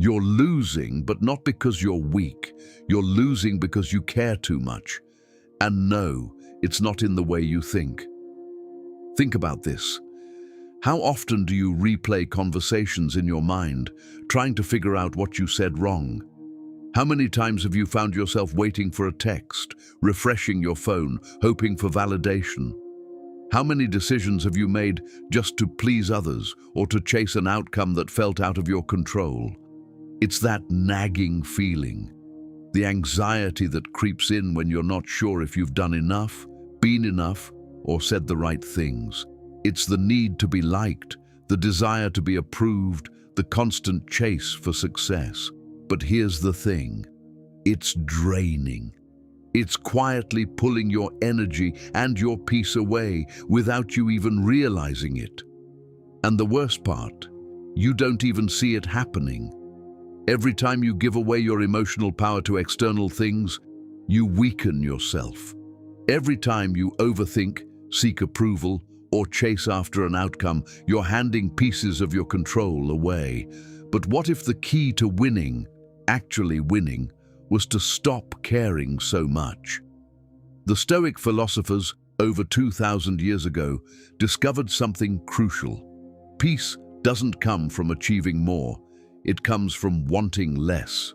You're losing, but not because you're weak. You're losing because you care too much. And no, it's not in the way you think. Think about this. How often do you replay conversations in your mind, trying to figure out what you said wrong? How many times have you found yourself waiting for a text, refreshing your phone, hoping for validation? How many decisions have you made just to please others or to chase an outcome that felt out of your control? It's that nagging feeling, the anxiety that creeps in when you're not sure if you've done enough, been enough, or said the right things. It's the need to be liked, the desire to be approved, the constant chase for success. But here's the thing, it's draining. It's quietly pulling your energy and your peace away without you even realizing it. And the worst part, you don't even see it happening. Every time you give away your emotional power to external things, you weaken yourself. Every time you overthink, seek approval, or chase after an outcome, you're handing pieces of your control away. But what if the key to winning, actually winning, was to stop caring so much? The Stoic philosophers, over 2,000 years ago, discovered something crucial. Peace doesn't come from achieving more, it comes from wanting less.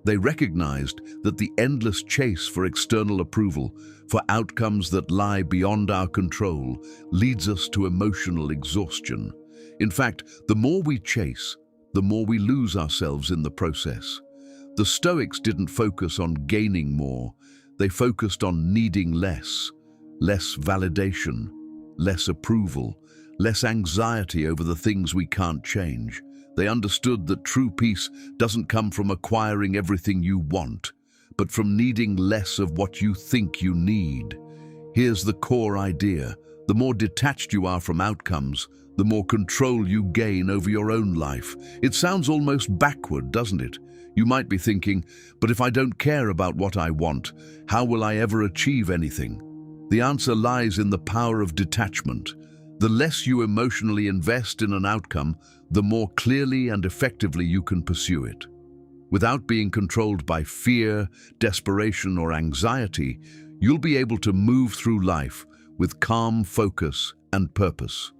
They recognized that the endless chase for external approval, for outcomes that lie beyond our control, leads us to emotional exhaustion. In fact, the more we chase, the more we lose ourselves in the process. The Stoics didn't focus on gaining more, they focused on needing less. Less validation, less approval, less anxiety over the things we can't change. They understood that true peace doesn't come from acquiring everything you want, but from needing less of what you think you need. Here's the core idea. The more detached you are from outcomes, the more control you gain over your own life. It sounds almost backward, doesn't it? You might be thinking, but if I don't care about what I want, how will I ever achieve anything? The answer lies in the power of detachment. The less you emotionally invest in an outcome, the more clearly and effectively you can pursue it. Without being controlled by fear, desperation, or anxiety, you'll be able to move through life with calm focus and purpose.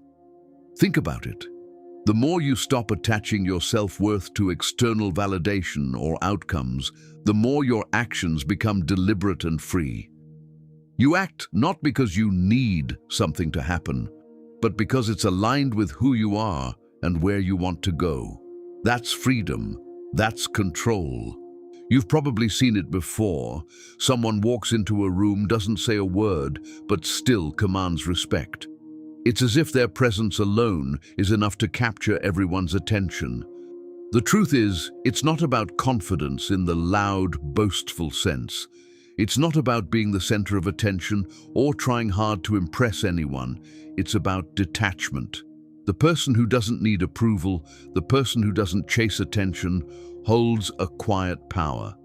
Think about it. The more you stop attaching your self-worth to external validation or outcomes, the more your actions become deliberate and free. You act not because you need something to happen, but because it's aligned with who you are and where you want to go. That's freedom. That's control. You've probably seen it before. Someone walks into a room, doesn't say a word, but still commands respect. It's as if their presence alone is enough to capture everyone's attention. The truth is, it's not about confidence in the loud, boastful sense. It's not about being the center of attention or trying hard to impress anyone. It's about detachment. The person who doesn't need approval, the person who doesn't chase attention, holds a quiet power.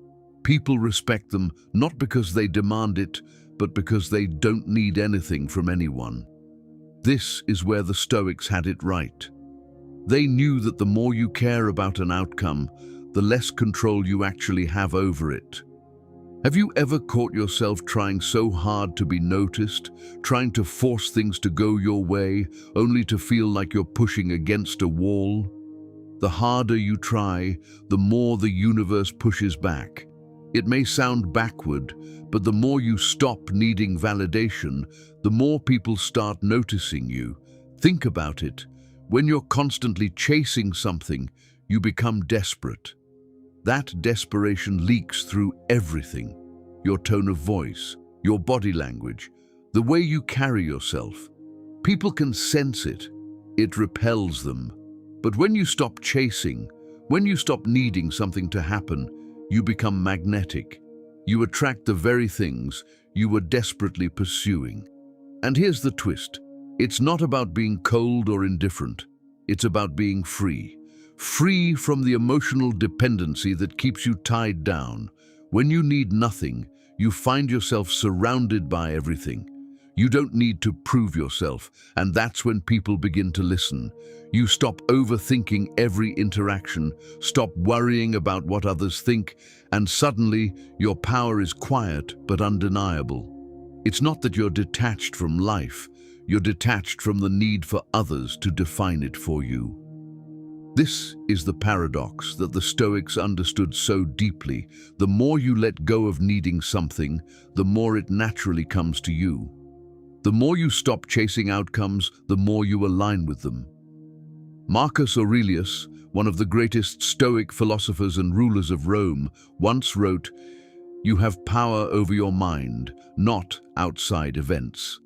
People respect them not because they demand it, but because they don't need anything from anyone. This is where the Stoics had it right. They knew that the more you care about an outcome, the less control you actually have over it. Have you ever caught yourself trying so hard to be noticed, trying to force things to go your way, only to feel like you're pushing against a wall? The harder you try, the more the universe pushes back. It may sound backward, but the more you stop needing validation, the more people start noticing you. Think about it. When you're constantly chasing something, you become desperate. That desperation leaks through everything. Your tone of voice, your body language, the way you carry yourself. People can sense it. It repels them. But when you stop chasing, when you stop needing something to happen, you become magnetic. You attract the very things you were desperately pursuing. And here's the twist. It's not about being cold or indifferent. It's about being free. Free from the emotional dependency that keeps you tied down. When you need nothing, you find yourself surrounded by everything. You don't need to prove yourself, and that's when people begin to listen. You stop overthinking every interaction, stop worrying about what others think, and suddenly your power is quiet but undeniable. It's not that you're detached from life, you're detached from the need for others to define it for you. This is the paradox that the Stoics understood so deeply. The more you let go of needing something, the more it naturally comes to you. The more you stop chasing outcomes, the more you align with them. Marcus Aurelius, one of the greatest Stoic philosophers and rulers of Rome, once wrote, "You have power over your mind, not outside events."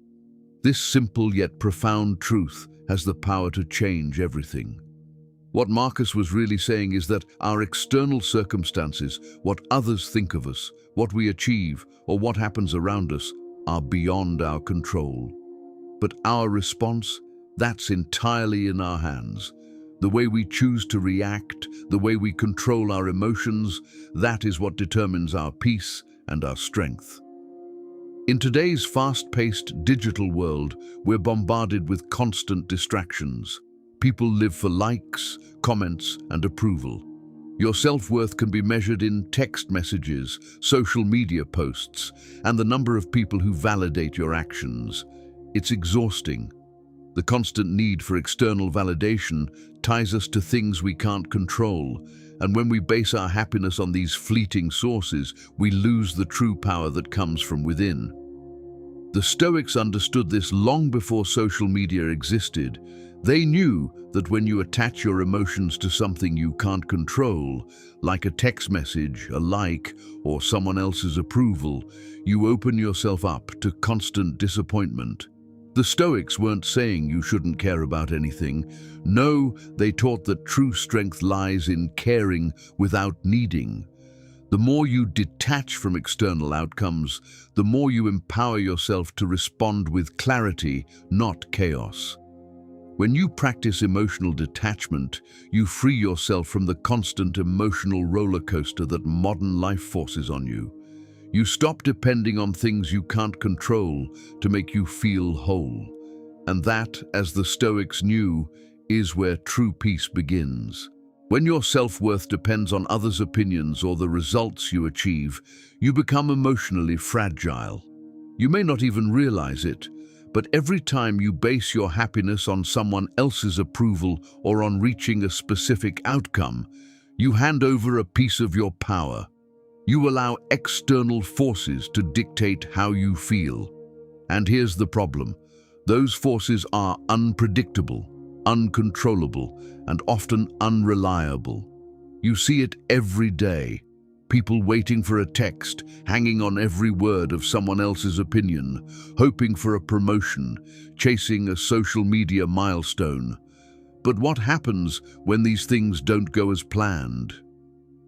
This simple yet profound truth has the power to change everything. What Marcus was really saying is that our external circumstances, what others think of us, what we achieve, or what happens around us, are beyond our control. But our response, that's entirely in our hands. The way we choose to react, the way we control our emotions, that is what determines our peace and our strength. In today's fast-paced digital world, we're bombarded with constant distractions. People live for likes, comments, and approval. Your self-worth can be measured in text messages, social media posts, and the number of people who validate your actions. It's exhausting. The constant need for external validation ties us to things we can't control, and when we base our happiness on these fleeting sources, we lose the true power that comes from within. The Stoics understood this long before social media existed. They knew that when you attach your emotions to something you can't control, like a text message, a like, or someone else's approval, you open yourself up to constant disappointment. The Stoics weren't saying you shouldn't care about anything. No, they taught that true strength lies in caring without needing. The more you detach from external outcomes, the more you empower yourself to respond with clarity, not chaos. When you practice emotional detachment, you free yourself from the constant emotional rollercoaster that modern life forces on you. You stop depending on things you can't control to make you feel whole. And that, as the Stoics knew, is where true peace begins. When your self-worth depends on others' opinions or the results you achieve, you become emotionally fragile. You may not even realize it, but every time you base your happiness on someone else's approval or on reaching a specific outcome, you hand over a piece of your power. You allow external forces to dictate how you feel. And here's the problem. Those forces are unpredictable, uncontrollable, and often unreliable. You see it every day. People waiting for a text, hanging on every word of someone else's opinion, hoping for a promotion, chasing a social media milestone. But what happens when these things don't go as planned?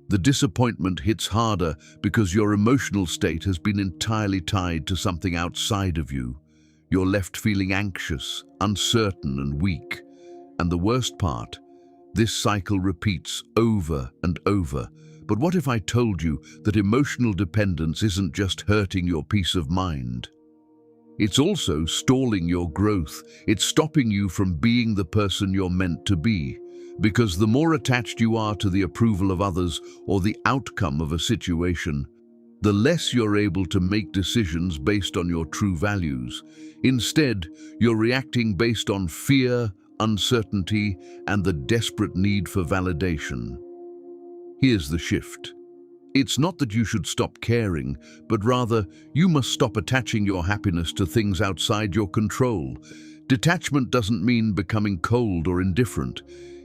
The disappointment hits harder because your emotional state has been entirely tied to something outside of you. You're left feeling anxious, uncertain, and weak. And the worst part, this cycle repeats over and over. But what if I told you that emotional dependence isn't just hurting your peace of mind? It's also stalling your growth. It's stopping you from being the person you're meant to be. Because the more attached you are to the approval of others or the outcome of a situation, the less you're able to make decisions based on your true values. Instead, you're reacting based on fear, uncertainty, and the desperate need for validation. Here's the shift. It's not that you should stop caring, but rather, you must stop attaching your happiness to things outside your control. Detachment doesn't mean becoming cold or indifferent.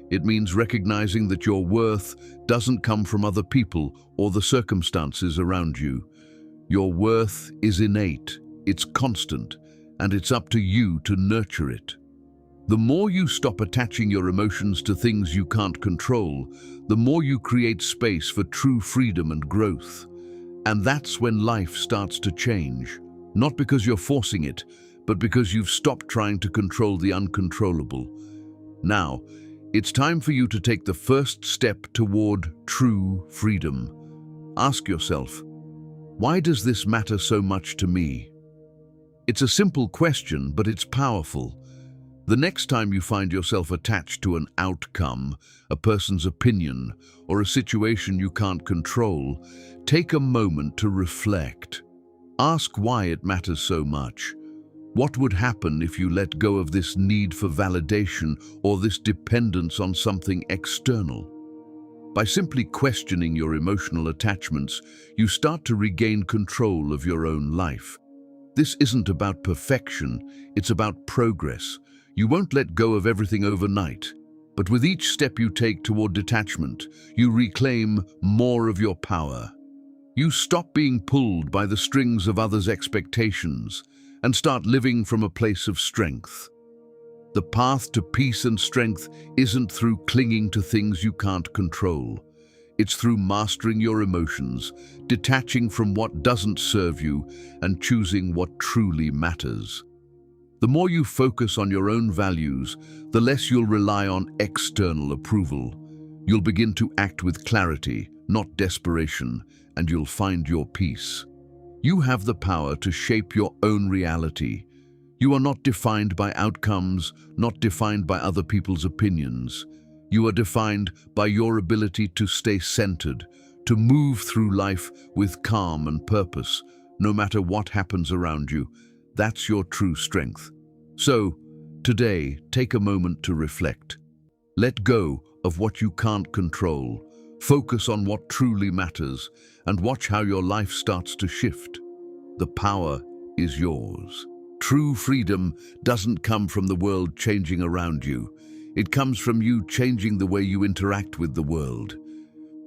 It means recognizing that your worth doesn't come from other people or the circumstances around you. Your worth is innate, it's constant, and it's up to you to nurture it. The more you stop attaching your emotions to things you can't control, the more you create space for true freedom and growth. And that's when life starts to change, not because you're forcing it, but because you've stopped trying to control the uncontrollable. Now, it's time for you to take the first step toward true freedom. Ask yourself, why does this matter so much to me? It's a simple question, but it's powerful. The next time you find yourself attached to an outcome, a person's opinion, or a situation you can't control, take a moment to reflect. Ask why it matters so much. What would happen if you let go of this need for validation or this dependence on something external? By simply questioning your emotional attachments, you start to regain control of your own life. This isn't about perfection, it's about progress. You won't let go of everything overnight, but with each step you take toward detachment, you reclaim more of your power. You stop being pulled by the strings of others' expectations and start living from a place of strength. The path to peace and strength isn't through clinging to things you can't control. It's through mastering your emotions, detaching from what doesn't serve you, and choosing what truly matters. The more you focus on your own values, the less you'll rely on external approval. You'll begin to act with clarity, not desperation, and you'll find your peace. You have the power to shape your own reality. You are not defined by outcomes, not defined by other people's opinions. You are defined by your ability to stay centered, to move through life with calm and purpose, no matter what happens around you. That's your true strength. So, today, take a moment to reflect. Let go of what you can't control. Focus on what truly matters, and watch how your life starts to shift. The power is yours. True freedom doesn't come from the world changing around you. It comes from you changing the way you interact with the world.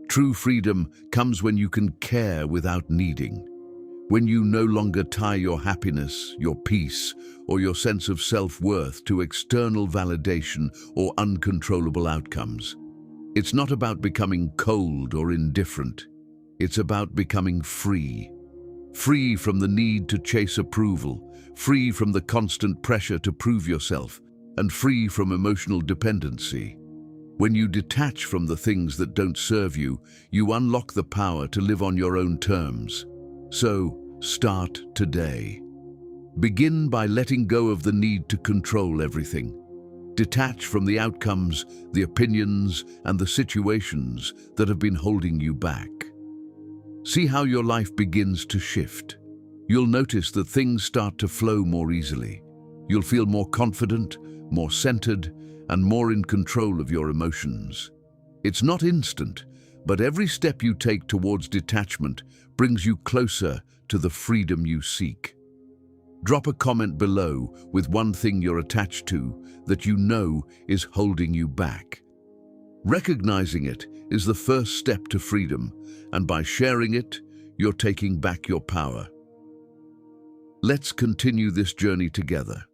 True freedom comes when you can care without needing. When you no longer tie your happiness, your peace, or your sense of self-worth to external validation or uncontrollable outcomes. It's not about becoming cold or indifferent. It's about becoming free. Free from the need to chase approval, free from the constant pressure to prove yourself, and free from emotional dependency. When you detach from the things that don't serve you, you unlock the power to live on your own terms. So, start today. Begin by letting go of the need to control everything. Detach from the outcomes, the opinions, and the situations that have been holding you back. See how your life begins to shift. You'll notice that things start to flow more easily. You'll feel more confident, more centered, and more in control of your emotions. It's not instant, but every step you take towards detachment brings you closer to the freedom you seek. Drop a comment below with one thing you're attached to that you know is holding you back. Recognizing it is the first step to freedom, and by sharing it, you're taking back your power. Let's continue this journey together.